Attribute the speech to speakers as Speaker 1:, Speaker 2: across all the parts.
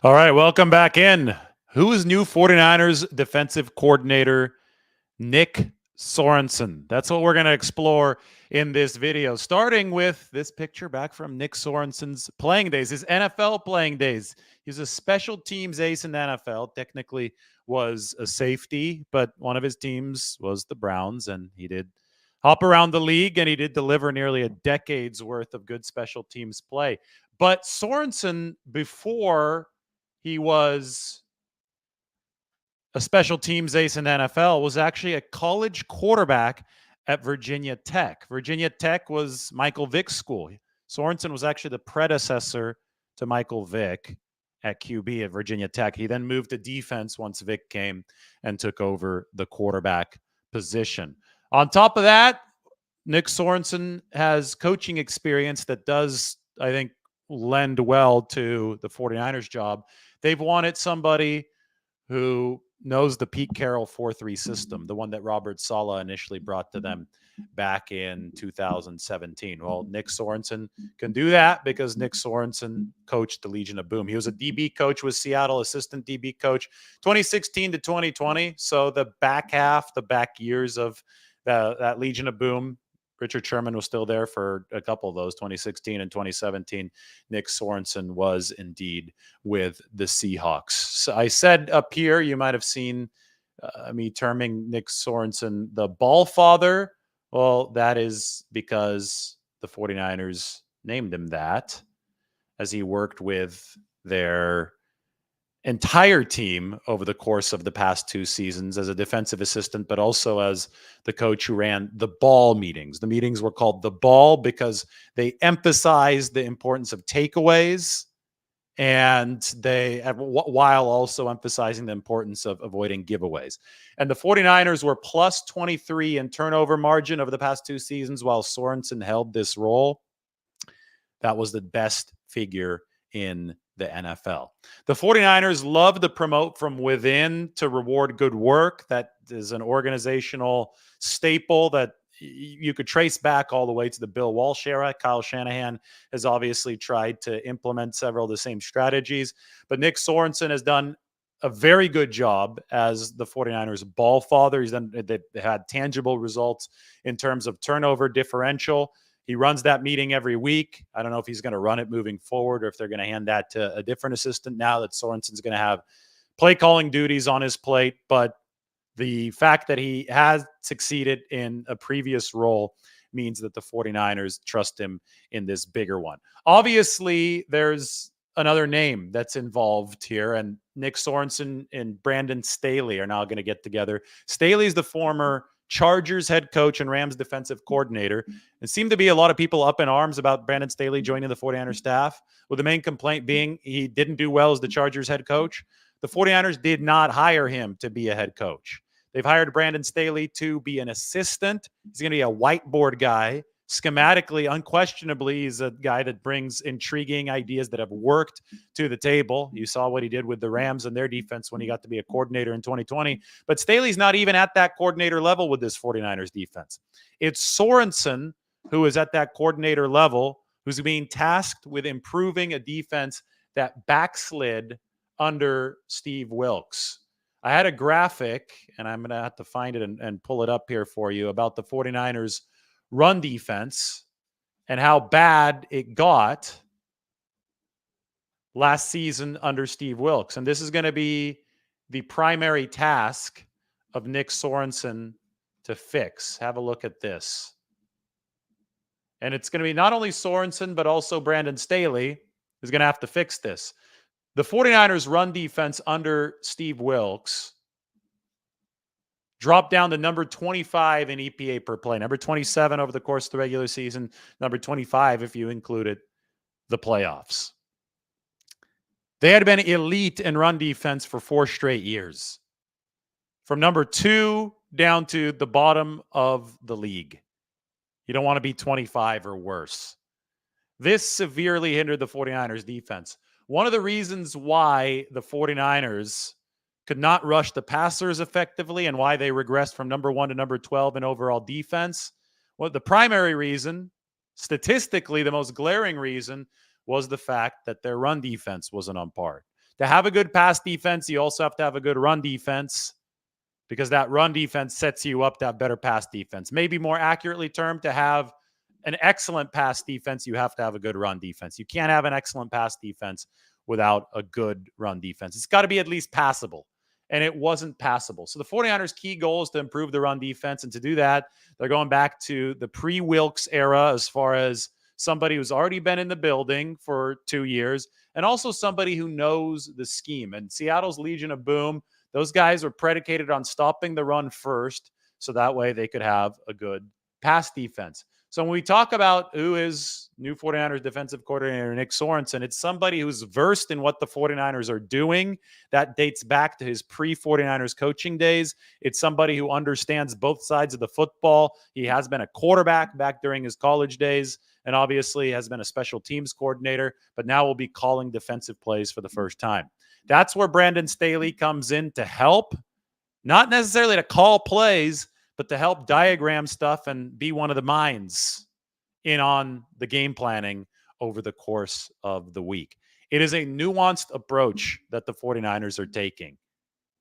Speaker 1: All right, welcome back in. Who is new 49ers defensive coordinator Nick Sorensen? That's what we're going to explore in this video, starting with this picture back from Nick Sorensen's playing days, his NFL playing days. He's a special teams ace in the NFL, technically was a safety, but one of his teams was the Browns, and he did hop around the league, and he did deliver nearly a decade's worth of good special teams play. But Sorensen, before he was a special teams ace in the NFL, was actually a college quarterback at Virginia Tech. Virginia Tech was Michael Vick's school. Sorensen was actually the predecessor to Michael Vick at QB at Virginia Tech. He then moved to defense once Vick came and took over the quarterback position. On top of that, Nick Sorensen has coaching experience that does, I think, lend well to the 49ers job. They've wanted somebody who knows the Pete Carroll 4-3 system, the one that Robert Saleh initially brought to them back in 2017. Well, Nick Sorensen can do that because Nick Sorensen coached the Legion of Boom. He was a DB coach with Seattle, assistant DB coach, 2016 to 2020. So the back years of that Legion of Boom, Richard Sherman was still there for a couple of those, 2016 and 2017. Nick Sorensen was indeed with the Seahawks. So I said up here, you might have seen me terming Nick Sorensen the Ballfather. Well, that is because the 49ers named him that as he worked with their entire team over the course of the past two seasons as a defensive assistant, but also as the coach who ran the ball meetings. The meetings were called the ball because they emphasized the importance of takeaways, and they, while also emphasizing the importance of avoiding giveaways. And the 49ers were plus 23 in turnover margin over the past two seasons while Sorensen held this role. That was the best figure in the NFL. The 49ers love to promote from within to reward good work. That is an organizational staple that you could trace back all the way to the Bill Walsh era. Kyle Shanahan has obviously tried to implement several of the same strategies, but Nick Sorensen has done a very good job as the 49ers ball father. They've had tangible results in terms of turnover differential. He runs that meeting every week. I don't know if he's going to run it moving forward or if they're going to hand that to a different assistant now that Sorensen's going to have play calling duties on his plate. But the fact that he has succeeded in a previous role means that the 49ers trust him in this bigger one. Obviously, there's another name that's involved here, and Nick Sorensen and Brandon Staley are now going to get together. Staley's the former Chargers head coach and Rams defensive coordinator. It seemed to be a lot of people up in arms about Brandon Staley joining the 49ers staff, with the main complaint being he didn't do well as the Chargers head coach. The 49ers did not hire him to be a head coach. They've hired Brandon Staley to be an assistant. He's going to be a whiteboard guy. Schematically, unquestionably, he's a guy that brings intriguing ideas that have worked to the table. You saw what he did with the Rams and their defense when he got to be a coordinator in 2020. But Staley's not even at that coordinator level with this 49ers defense. It's Sorensen who is at that coordinator level, who's being tasked with improving a defense that backslid under Steve Wilks. I had a graphic, and I'm going to have to find it and pull it up here for you, about the 49ers run defense and how bad it got last season under Steve Wilks. And this is going to be the primary task of Nick Sorensen to fix. Have a look at this. And it's going to be not only Sorensen, but also Brandon Staley is going to have to fix this. The 49ers run defense under Steve Wilks dropped down to number 25 in EPA per play, number 27 over the course of the regular season, number 25 if you included the playoffs. They had been elite in run defense for 4 straight years, from number 2 down to the bottom of the league. You don't want to be 25 or worse. This severely hindered the 49ers defense. One of the reasons why the 49ers could not rush the passers effectively and why they regressed from number 1 to number 12 in overall defense, well, the primary reason, statistically the most glaring reason, was the fact that their run defense wasn't on par. To have a good pass defense, you also have to have a good run defense, because that run defense sets you up to have better pass defense. Maybe more accurately termed, to have an excellent pass defense, you have to have a good run defense. You can't have an excellent pass defense without a good run defense. It's got to be at least passable. And it wasn't passable. So the 49ers' key goal is to improve the run defense. And to do that, they're going back to the pre-Wilkes era, as far as somebody who's already been in the building for 2 years, and also somebody who knows the scheme. And Seattle's Legion of Boom, those guys were predicated on stopping the run first, so that way they could have a good pass defense. So when we talk about who is new 49ers defensive coordinator Nick Sorensen, it's somebody who's versed in what the 49ers are doing. That dates back to his pre-49ers coaching days. It's somebody who understands both sides of the football. He has been a quarterback back during his college days, and obviously has been a special teams coordinator, but now will be calling defensive plays for the first time. That's where Brandon Staley comes in to help, not necessarily to call plays, but to help diagram stuff and be one of the minds in on the game planning over the course of the week. It is a nuanced approach that the 49ers are taking,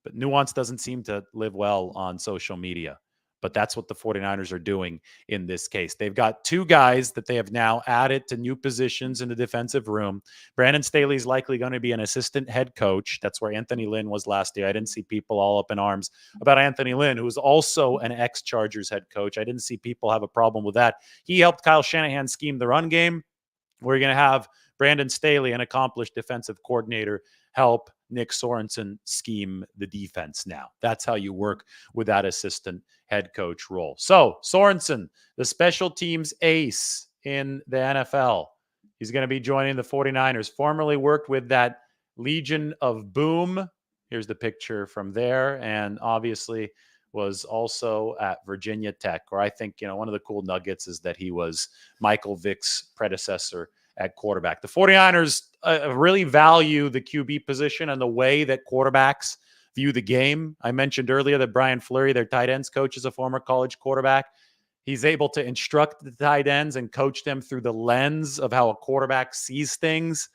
Speaker 1: but nuance doesn't seem to live well on social media. But that's what the 49ers are doing in this case. They've got 2 guys that they have now added to new positions in the defensive room. Brandon Staley is likely going to be an assistant head coach. That's where Anthony Lynn was last year. I didn't see people all up in arms about Anthony Lynn, who was also an ex-Chargers head coach. I didn't see people have a problem with that. He helped Kyle Shanahan scheme the run game. We're going to have Brandon Staley, an accomplished defensive coordinator, help Nick Sorensen scheme the defense now. That's how you work with that assistant head coach role. So Sorensen, the special teams ace in the NFL, he's going to be joining the 49ers. Formerly worked with that Legion of Boom. Here's the picture from there. And obviously was also at Virginia Tech, where I think, one of the cool nuggets is that he was Michael Vick's predecessor at quarterback. The 49ers really value the QB position and the way that quarterbacks view the game. I mentioned earlier that Brian Fleury, their tight ends coach, is a former college quarterback. He's able to instruct the tight ends and coach them through the lens of how a quarterback sees things.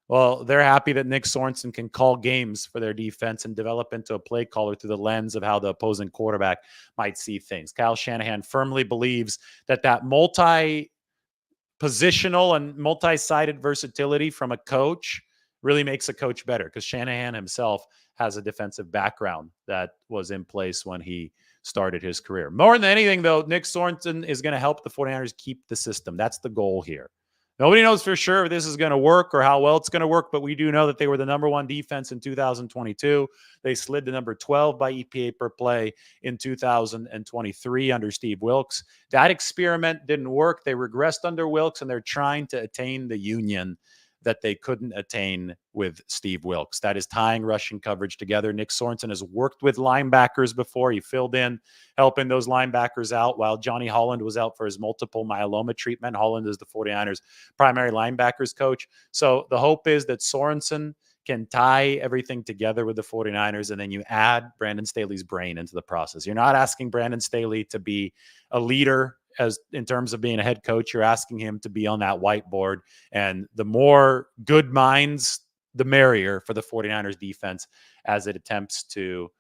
Speaker 1: Well, they're happy that Nick Sorensen can call games for their defense and develop into a play caller through the lens of how the opposing quarterback might see things. Kyle Shanahan firmly believes that multi-positional and multi-sided versatility from a coach really makes a coach better, because Shanahan himself has a defensive background that was in place when he started his career. More than anything, though, Nick Sorensen is going to help the 49ers keep the system. That's the goal here. Nobody knows for sure if this is going to work or how well it's going to work, but we do know that they were the number 1 defense in 2022. They slid to number 12 by EPA per play in 2023 under Steve Wilkes. That experiment didn't work. They regressed under Wilkes, and they're trying to attain the union that they couldn't attain with Steve Wilkes. That is tying rushing coverage together. Nick Sorensen has worked with linebackers before. He filled in, helping those linebackers out while Johnny Holland was out for his multiple myeloma treatment. Holland is the 49ers' primary linebackers coach. So the hope is that Sorensen can tie everything together with the 49ers, and then you add Brandon Staley's brain into the process. You're not asking Brandon Staley to be a leader as in terms of being a head coach. You're asking him to be on that whiteboard, and the more good minds, the merrier for the 49ers defense as it attempts to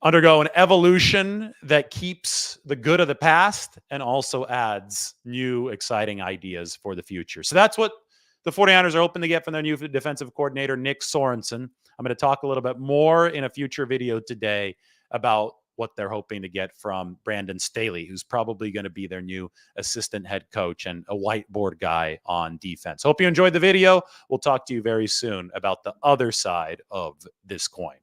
Speaker 1: undergo an evolution that keeps the good of the past and also adds new exciting ideas for the future. So that's what the 49ers are hoping to get from their new defensive coordinator, Nick Sorensen. I'm going to talk a little bit more in a future video today about what they're hoping to get from Brandon Staley, who's probably going to be their new assistant head coach and a whiteboard guy on defense. Hope you enjoyed the video. We'll talk to you very soon about the other side of this coin.